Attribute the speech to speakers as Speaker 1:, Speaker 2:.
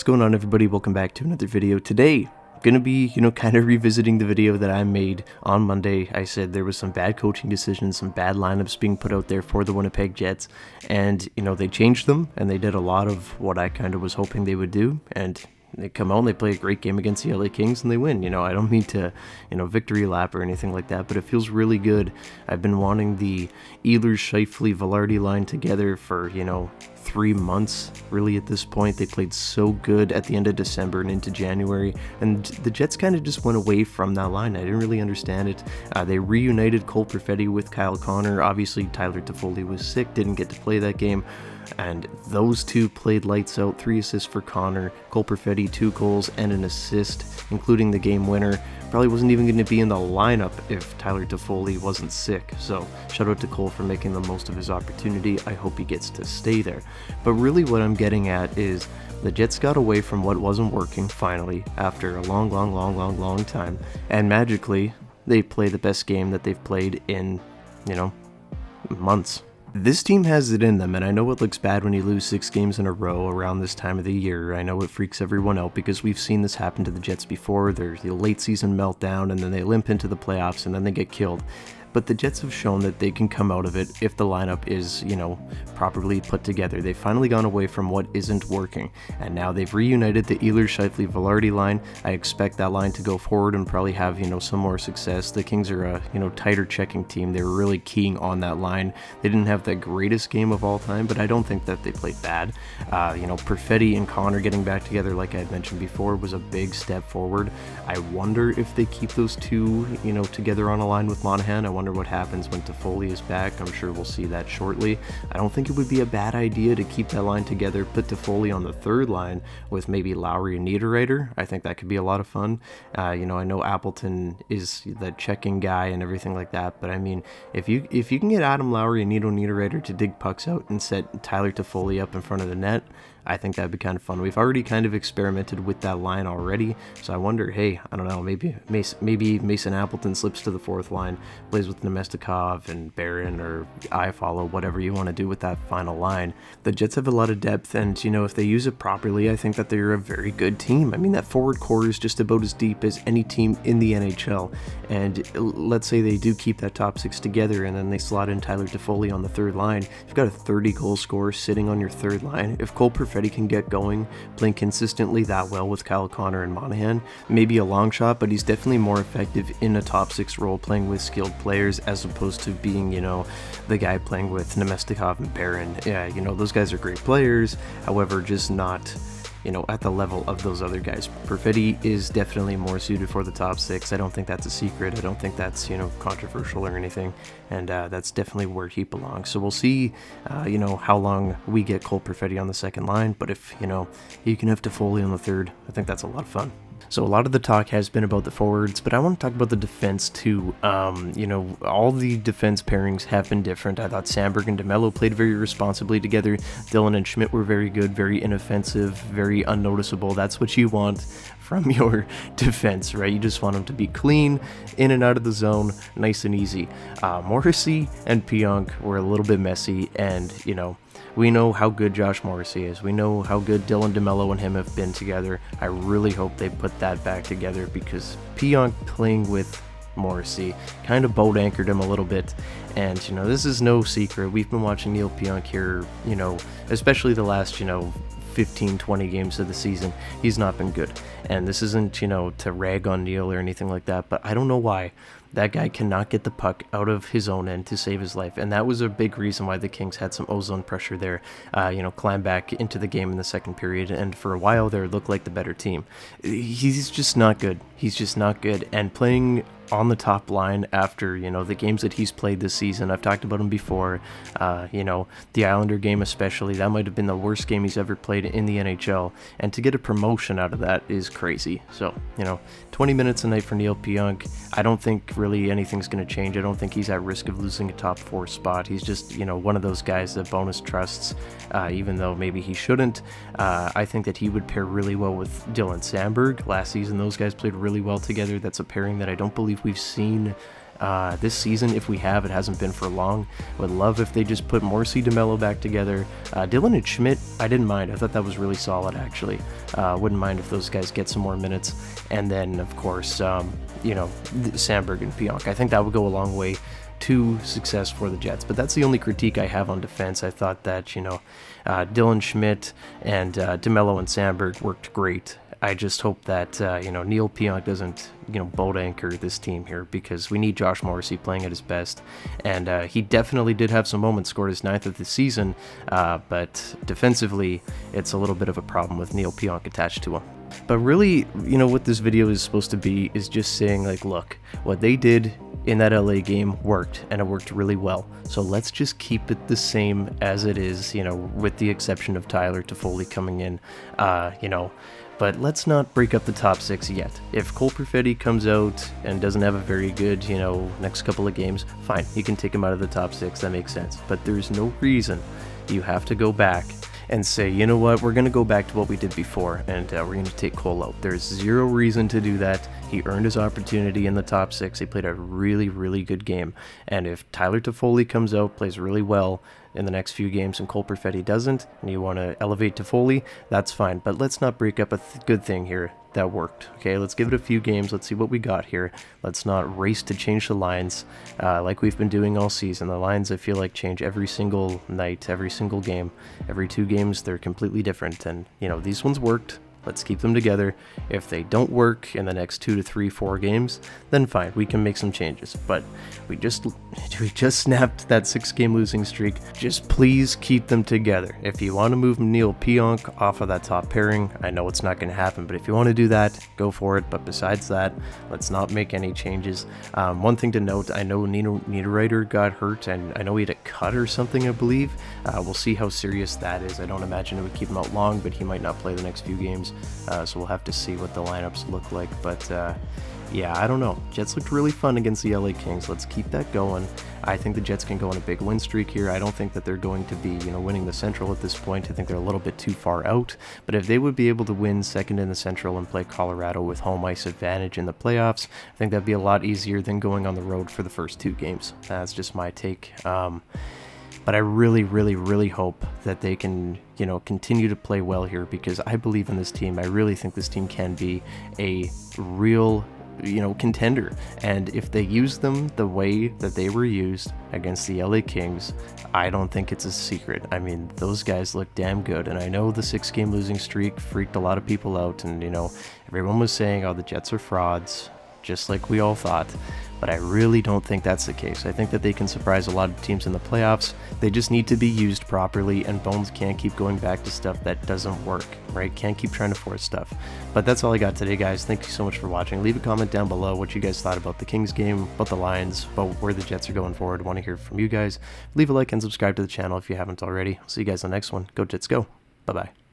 Speaker 1: going on, everybody? Welcome back to another video. Today, I'm gonna be, kind of revisiting the video that I made on Monday. I said there was some bad coaching decisions, some bad lineups being put out there for the Winnipeg Jets, and, they changed them, and they did a lot of what I kind of was hoping they would do, and they come out and they play a great game against the LA Kings and they win. I don't mean to, victory lap or anything like that, but it feels really good. I've been wanting the Ehlers, Scheifele, Velarde line together for, 3 months, really, at this point. They played so good at the end of December and into January, and the Jets kind of just went away from that line. I didn't really understand it. They reunited Cole Perfetti with Kyle Connor. Obviously, Tyler Toffoli was sick, didn't get to play that game, and those two played lights out. 3 assists for Connor, Cole Perfetti 2 goals and an assist, including the game winner. Probably wasn't even going to be in the lineup if Tyler Toffoli wasn't sick. So shout out to Cole for making the most of his opportunity. I hope he gets to stay there. But really what I'm getting at is the Jets got away from what wasn't working finally after a long time, and magically they play the best game that they've played in, months. This team has it in them, and I know it looks bad when you lose 6 games in a row around this time of the year. I know it freaks everyone out because we've seen this happen to the Jets before. There's the late season meltdown, and then they limp into the playoffs, and then they get killed. But the Jets have shown that they can come out of it if the lineup is, properly put together. They've finally gone away from what isn't working, and now they've reunited the Ehlers, Scheifele, Velarde line. I expect that line to go forward and probably have, some more success. The Kings are a, tighter checking team. They were really keying on that line. They didn't have the greatest game of all time, but I don't think that they played bad. Perfetti and Connor getting back together, like I had mentioned before, was a big step forward. I wonder if they keep those two, together on a line with Monahan. I wonder what happens when Toffoli is back. I'm sure we'll see that shortly. I don't think it would be a bad idea to keep that line together, put Toffoli on the third line with maybe Lowry and Niederreiter. I think that could be a lot of fun. I know Appleton is the checking guy and everything like that, but I mean, if you can get Adam Lowry and Niederreiter to dig pucks out and set Tyler Toffoli up in front of the net, I think that'd be kind of fun. We've already kind of experimented with that line already, so I wonder, hey, I don't know, maybe Mason Appleton slips to the fourth line, plays with Nemestikov and Barron or Iafallo, whatever you want to do with that final line. The Jets have a lot of depth, and, if they use it properly, I think that they're a very good team. I mean, that forward core is just about as deep as any team in the NHL, and let's say they do keep that top 6 together, and then they slot in Tyler Toffoli on the third line. You've got a 30-goal scorer sitting on your third line. If Cole Perfetti can get going, playing consistently that well with Kyle Connor and Monahan, maybe a long shot, but he's definitely more effective in a top 6 role playing with skilled players as opposed to being, the guy playing with Nemestikov and Barron. Yeah, those guys are great players, however, just not, at the level of those other guys. Perfetti is definitely more suited for the top 6. I don't think that's a secret. I don't think that's, controversial or anything. And that's definitely where he belongs. So we'll see, how long we get Cole Perfetti on the second line. But if, you can have Toffoli on the third, I think that's a lot of fun. So a lot of the talk has been about the forwards, but I want to talk about the defense too. All the defense pairings have been different. I thought Sandberg and DeMello played very responsibly together. Dillon and Schmidt were very good, very inoffensive, very unnoticeable. That's what you want from your defense, right? You just want them to be clean, in and out of the zone, nice and easy. Morrissey and Pionk were a little bit messy, and, we know how good Josh Morrissey is. We know how good Dylan DeMello and him have been together. I really hope they put that back together because Pionk playing with Morrissey kind of boat anchored him a little bit. And, this is no secret. We've been watching Neil Pionk here, especially the last, 15-20 games of the season. He's not been good. And this isn't, to rag on Neil or anything like that, but I don't know why. That guy cannot get the puck out of his own end to save his life, and that was a big reason why the Kings had some ozone pressure there, climb back into the game in the second period, and for a while there looked like the better team. He's just not good. And playing on the top line after, the games that he's played this season, I've talked about him before, the Islander game especially, that might have been the worst game he's ever played in the NHL, and to get a promotion out of that is crazy. So, 20 minutes a night for Neil Pionk. I don't think really anything's going to change. I don't think he's at risk of losing a top 4 spot. He's just, one of those guys that Bonus trusts, even though maybe he shouldn't. I think that he would pair really well with Dylan Sandberg. Last season, those guys played really well together. That's a pairing that I don't believe we've seen this season. If we have, it hasn't been for long. Would love if they just put Morrissey, DeMello back together. Dylan and Schmidt, I didn't mind. I thought that was really solid, actually. Wouldn't mind if those guys get some more minutes. And then, of course, Sandberg and Pionk. I think that would go a long way to success for the Jets. But that's the only critique I have on defense. I thought that, Dylan Schmidt and DeMello and Sandberg worked great. I just hope that, Neil Pionk doesn't, boat anchor this team here, because we need Josh Morrissey playing at his best. And he definitely did have some moments, scored his 9th of the season, but defensively, it's a little bit of a problem with Neil Pionk attached to him. But really, what this video is supposed to be is just saying, like, look, what they did in that LA game worked, and it worked really well. So let's just keep it the same as it is, with the exception of Tyler Toffoli coming in, but let's not break up the top 6 yet. If Cole Perfetti comes out and doesn't have a very good, next couple of games, fine, you can take him out of the top 6, that makes sense. But there's no reason you have to go back and say, you know what, we're going to go back to what we did before, and we're going to take Cole out. There's zero reason to do that. He earned his opportunity in the top 6. He played a really, really good game. And if Tyler Toffoli comes out, plays really well in the next few games, and Cole Perfetti doesn't, and you want to elevate Toffoli, that's fine. But let's not break up a good thing here that worked. Okay, let's give it a few games. Let's see what we got here. Let's not race to change the lines like we've been doing all season. The lines, I feel like, change every single night, every single game. Every 2 games, they're completely different. And, these ones worked. Let's keep them together. If they don't work in the next 2 to 3, 4 games, then fine, we can make some changes. But we just snapped that 6-game losing streak. Just please keep them together. If you want to move Neil Pionk off of that top pairing, I know it's not going to happen, but if you want to do that, go for it. But besides that, let's not make any changes. One thing to note, I know Niederreiter got hurt, and I know he had a cut or something, I believe. We'll see how serious that is. I don't imagine it would keep him out long, but he might not play the next few games. So we'll have to see what the lineups look like. But yeah, I don't know. Jets looked really fun against the LA Kings. Let's keep that going. I think the Jets can go on a big win streak here. I don't think that they're going to be, winning the Central at this point. I think they're a little bit too far out. But if they would be able to win second in the Central and play Colorado with home ice advantage in the playoffs, I think that'd be a lot easier than going on the road for the first 2 games. That's just my take. But I really, really, really hope that they can, continue to play well here, because I believe in this team. I really think this team can be a real, contender. And if they use them the way that they were used against the LA Kings, I don't think it's a secret. I mean, those guys look damn good. And I know the 6-game losing streak freaked a lot of people out. And, everyone was saying, oh, the Jets are frauds, just like we all thought. But I really don't think that's the case. I think that they can surprise a lot of teams in the playoffs. They just need to be used properly, and Bones can't keep going back to stuff that doesn't work, right? Can't keep trying to force stuff. But that's all I got today, guys. Thank you so much for watching. Leave a comment down below what you guys thought about the Kings game, about the Lions, about where the Jets are going forward. I want to hear from you guys. Leave a like and subscribe to the channel if you haven't already. I'll see you guys on the next one. Go Jets, go. Bye-bye.